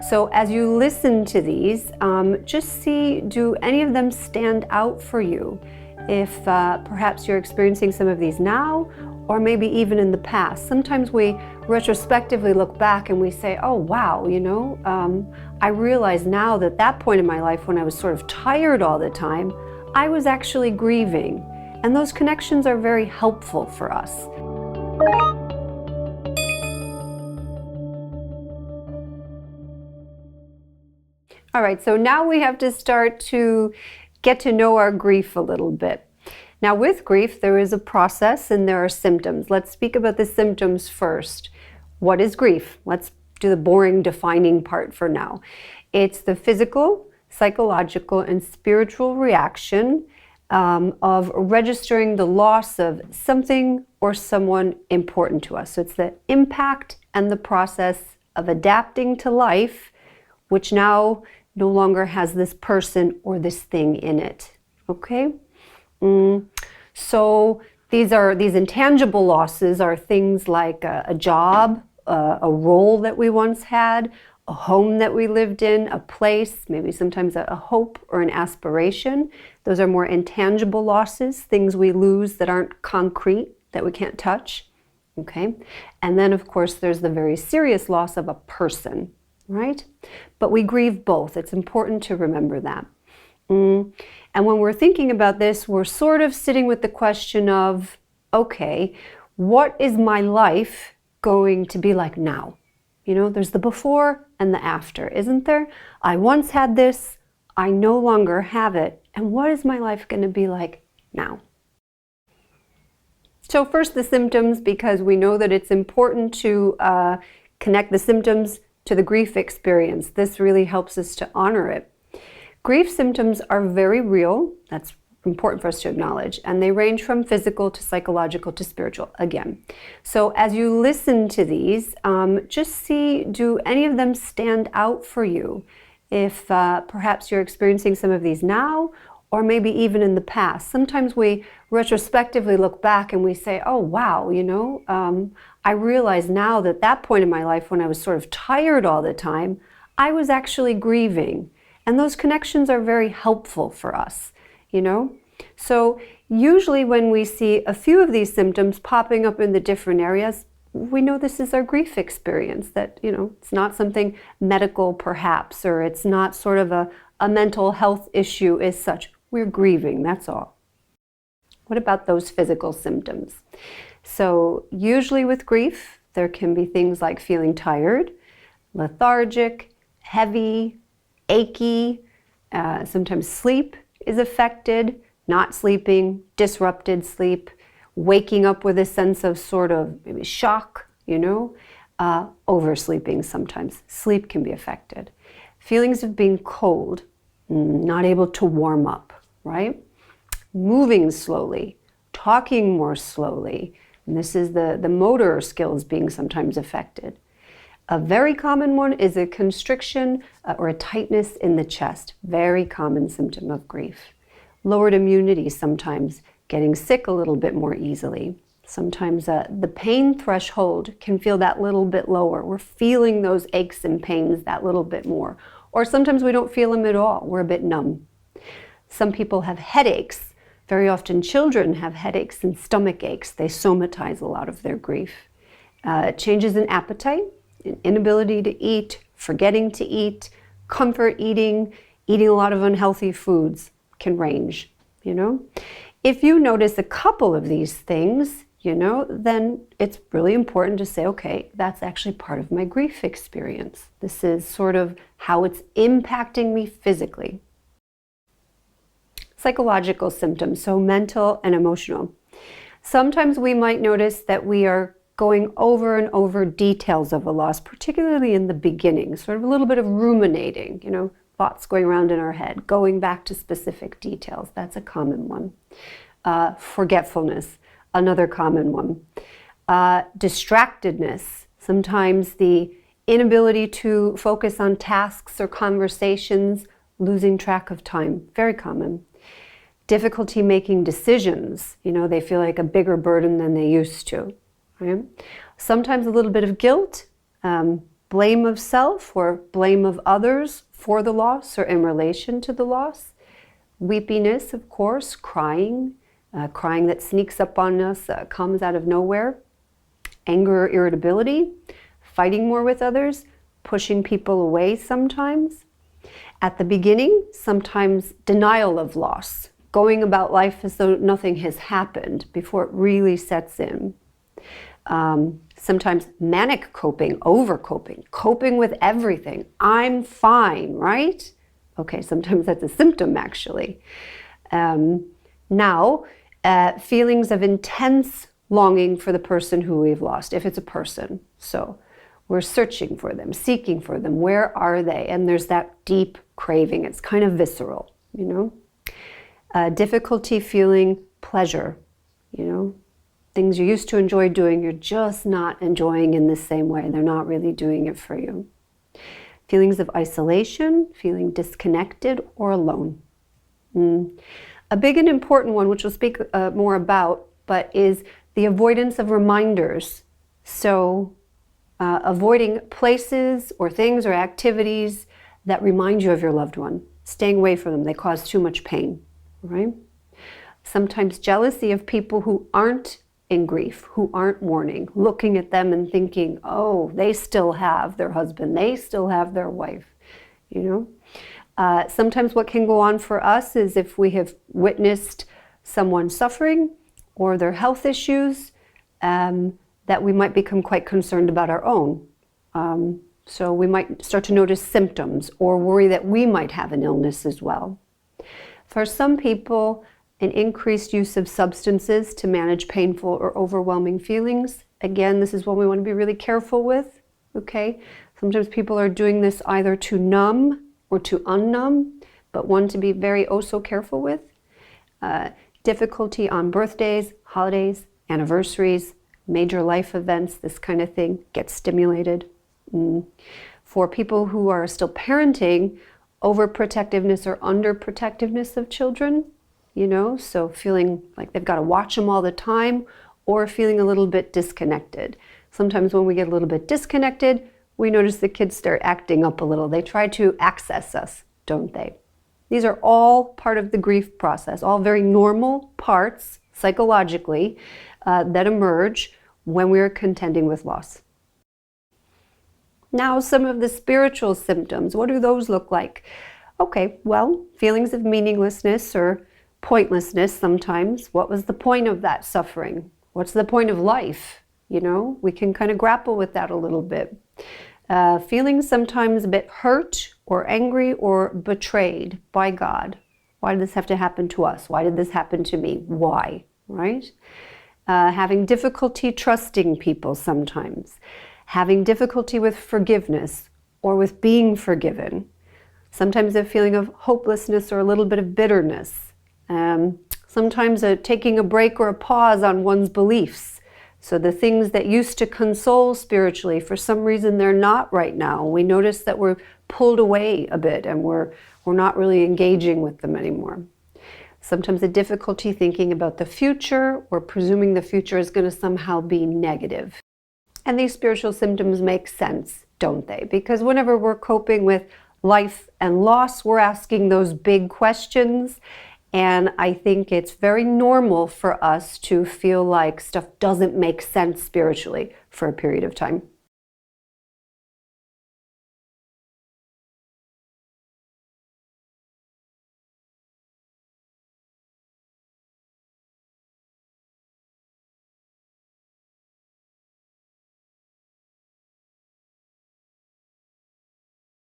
So as you listen to these, just see, do any of them stand out for you? If perhaps you're experiencing some of these now, or maybe even in the past. Sometimes we retrospectively look back and we say, oh wow, I realize now that that point in my life when I was sort of tired all the time, I was actually grieving. And those connections are very helpful for us. All right, so now we have to start to get to know our grief a little bit. Now with grief, there is a process and there are symptoms. Let's speak about the symptoms first. What is grief? Let's do the boring defining part for now. It's the physical, psychological, and spiritual reaction of registering the loss of something or someone important to us. So it's the impact and the process of adapting to life, which now no longer has this person or this thing in it. Okay? So these intangible losses are things like a job, a role that we once had, a home that we lived in, a place, maybe sometimes a hope or an aspiration. Those are more intangible losses, things we lose that aren't concrete, that we can't touch. Okay? And then of course there's the very serious loss of a person, right? But we grieve both. It's important to remember that. And when we're thinking about this, we're sort of sitting with the question of, okay, what is my life going to be like now? There's the before and the after, isn't there? I once had this, I no longer have it. And what is my life going to be like now? So first the symptoms, because we know that it's important to connect the symptoms to the grief experience. This really helps us to honor it. Grief symptoms are very real. That's important for us to acknowledge. And they range from physical to psychological to spiritual, again. So as you listen to these, just see, do any of them stand out for you? If perhaps you're experiencing some of these now, or maybe even in the past. Sometimes we retrospectively look back and we say, oh wow, I realize now that that point in my life when I was sort of tired all the time, I was actually grieving. And those connections are very helpful for us, So usually when we see a few of these symptoms popping up in the different areas, we know this is our grief experience, that, it's not something medical perhaps, or it's not sort of a mental health issue as such. We're grieving, that's all. What about those physical symptoms? So usually with grief, there can be things like feeling tired, lethargic, heavy, achy, sometimes sleep is affected, not sleeping, disrupted sleep, waking up with a sense of sort of maybe shock, oversleeping sometimes. Sleep can be affected. Feelings of being cold, not able to warm up, right? Moving slowly, talking more slowly. And this is the motor skills being sometimes affected. A very common one is a constriction or a tightness in the chest. Very common symptom of grief. Lowered immunity sometimes, getting sick a little bit more easily. Sometimes the pain threshold can feel that little bit lower. We're feeling those aches and pains that little bit more. Or sometimes we don't feel them at all. We're a bit numb. Some people have headaches. Very often children have headaches and stomach aches. They somatize a lot of their grief. Changes in appetite, inability to eat, forgetting to eat, comfort eating, eating a lot of unhealthy foods can range, If you notice a couple of these things, then it's really important to say, okay, that's actually part of my grief experience. This is sort of how it's impacting me physically. Psychological symptoms, so mental and emotional. Sometimes we might notice that we are going over and over details of a loss, particularly in the beginning, sort of a little bit of ruminating, thoughts going around in our head, going back to specific details. That's a common one. Forgetfulness, another common one. Distractedness, sometimes the inability to focus on tasks or conversations, losing track of time, very common. Difficulty making decisions, they feel like a bigger burden than they used to. Right? Sometimes a little bit of guilt, blame of self or blame of others for the loss or in relation to the loss. Weepiness, of course, crying, crying that sneaks up on us, comes out of nowhere. Anger or irritability, fighting more with others, pushing people away sometimes. At the beginning, sometimes denial of loss, going about life as though nothing has happened before it really sets in. Sometimes manic coping, over-coping, coping with everything. I'm fine, right? Okay, sometimes that's a symptom, actually. Now, feelings of intense longing for the person who we've lost, if it's a person. So we're searching for them, seeking for them. Where are they? And there's that deep craving. It's kind of visceral, you know. Difficulty feeling pleasure, you know. Things you used to enjoy doing, you're just not enjoying in the same way. They're not really doing it for you. Feelings of isolation, feeling disconnected or alone. A big and important one, which we'll speak more about, but is the avoidance of reminders. So avoiding places or things or activities that remind you of your loved one. Staying away from them. They cause too much pain, right? Sometimes jealousy of people who aren't in grief, who aren't mourning, looking at them and thinking, oh, they still have their husband, they still have their wife, you know. Sometimes what can go on for us is if we have witnessed someone suffering or their health issues, that we might become quite concerned about our own. So we might start to notice symptoms or worry that we might have an illness as well. For some people, an increased use of substances to manage painful or overwhelming feelings. Again, this is one we want to be really careful with, okay? Sometimes people are doing this either to numb or to unnumb, but one to be very so careful with. Difficulty on birthdays, holidays, anniversaries, major life events, this kind of thing gets stimulated. For people who are still parenting, overprotectiveness or underprotectiveness of children, you know, so feeling like they've got to watch them all the time or feeling a little bit disconnected. Sometimes when we get a little bit disconnected, we notice the kids start acting up a little. They try to access us, don't they? These are all part of the grief process, all very normal parts psychologically that emerge when we are contending with loss. Now, some of the spiritual symptoms, what do those look like? Okay, well, feelings of meaninglessness or pointlessness sometimes. What was the point of that suffering? What's the point of life? You know, we can kind of grapple with that a little bit. Feeling sometimes a bit hurt or angry or betrayed by God. Why did this have to happen to us? Why did this happen to me? Why? Right? Having difficulty trusting people sometimes. Having difficulty with forgiveness or with being forgiven. Sometimes a feeling of hopelessness or a little bit of bitterness. Sometimes taking a break or a pause on one's beliefs. So the things that used to console spiritually, for some reason they're not right now. We notice that we're pulled away a bit and we're not really engaging with them anymore. Sometimes a difficulty thinking about the future or presuming the future is going to somehow be negative. And these spiritual symptoms make sense, don't they? Because whenever we're coping with life and loss, we're asking those big questions. And I think it's very normal for us to feel like stuff doesn't make sense spiritually for a period of time.